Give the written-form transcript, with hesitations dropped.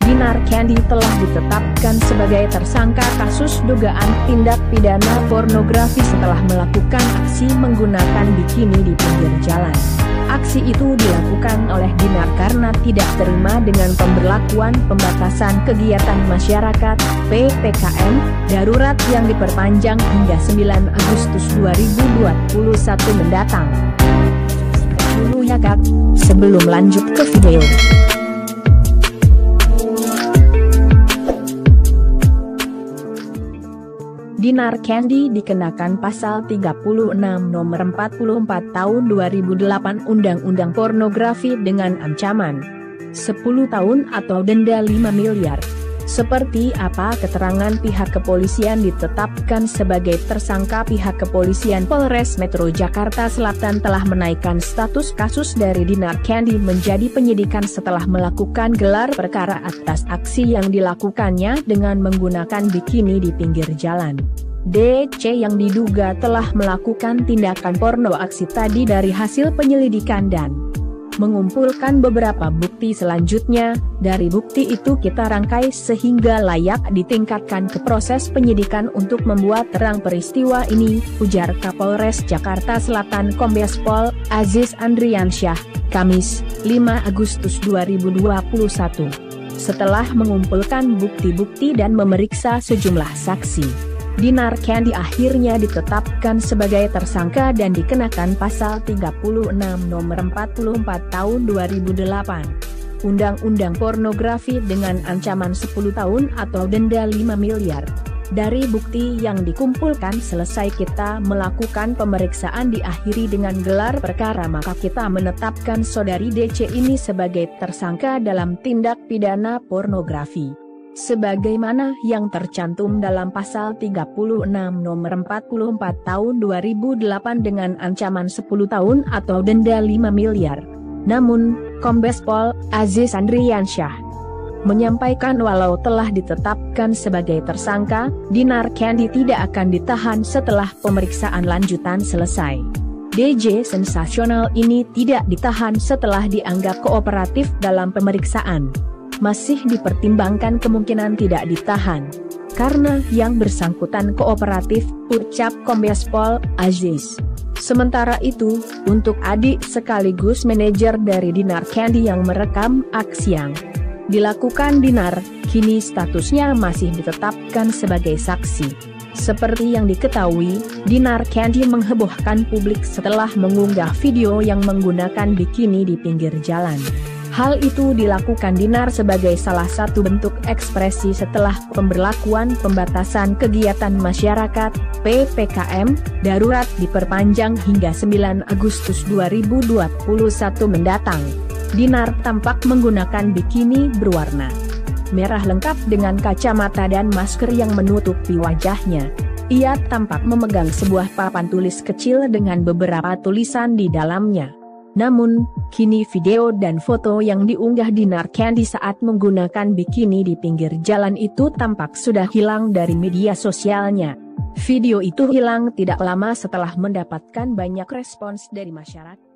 Dinar Candy telah ditetapkan sebagai tersangka kasus dugaan tindak pidana pornografi setelah melakukan aksi menggunakan bikini di pinggir jalan. Aksi itu dilakukan oleh Dinar karena tidak terima dengan pemberlakuan pembatasan kegiatan masyarakat (PPKM) darurat yang diperpanjang hingga 9 Agustus 2021 mendatang. Dulu ya Kak, sebelum lanjut ke video. Dinar Candy dikenakan pasal 36 nomor 44 tahun 2008 Undang-Undang Pornografi dengan ancaman 10 tahun atau denda 5 miliar. Seperti apa keterangan pihak kepolisian? Ditetapkan sebagai tersangka, pihak kepolisian Polres Metro Jakarta Selatan telah menaikkan status kasus dari Dinar Candy menjadi penyidikan setelah melakukan gelar perkara atas aksi yang dilakukannya dengan menggunakan bikini di pinggir jalan. DC yang diduga telah melakukan tindakan porno aksi tadi dari hasil penyelidikan dan mengumpulkan beberapa bukti selanjutnya. Dari bukti itu kita rangkai sehingga layak ditingkatkan ke proses penyidikan untuk membuat terang peristiwa ini, ujar Kapolres Jakarta Selatan Kombes Pol Aziz Andriansyah, Kamis, 5 Agustus 2021. Setelah mengumpulkan bukti-bukti dan memeriksa sejumlah saksi, Dinar Candy akhirnya ditetapkan sebagai tersangka dan dikenakan pasal 36 nomor 44 tahun 2008 Undang-Undang Pornografi dengan ancaman 10 tahun atau denda 5 miliar. Dari bukti yang dikumpulkan selesai kita melakukan pemeriksaan diakhiri dengan gelar perkara, maka kita menetapkan saudari DC ini sebagai tersangka dalam tindak pidana pornografi sebagaimana yang tercantum dalam pasal 36 nomor 44 tahun 2008 dengan ancaman 10 tahun atau denda 5 miliar. Namun, Kombes Pol Aziz Andriansyah menyampaikan walau telah ditetapkan sebagai tersangka, Dinar Candy tidak akan ditahan setelah pemeriksaan lanjutan selesai. DJ sensasional ini tidak ditahan setelah dianggap kooperatif dalam pemeriksaan. Masih dipertimbangkan kemungkinan tidak ditahan karena yang bersangkutan kooperatif, ucap Kombes Pol Aziz. Sementara itu, untuk adik sekaligus manajer dari Dinar Candy yang merekam aksi yang dilakukan Dinar, kini statusnya masih ditetapkan sebagai saksi. Seperti yang diketahui, Dinar Candy menghebohkan publik setelah mengunggah video yang menggunakan bikini di pinggir jalan. Hal itu dilakukan Dinar sebagai salah satu bentuk ekspresi setelah pemberlakuan pembatasan kegiatan masyarakat (PPKM) darurat diperpanjang hingga 9 Agustus 2021 mendatang. Dinar tampak menggunakan bikini berwarna merah lengkap dengan kacamata dan masker yang menutupi wajahnya. Ia tampak memegang sebuah papan tulis kecil dengan beberapa tulisan di dalamnya. Namun, kini video dan foto yang diunggah Dinar Candy saat menggunakan bikini di pinggir jalan itu tampak sudah hilang dari media sosialnya. Video itu hilang tidak lama setelah mendapatkan banyak respons dari masyarakat.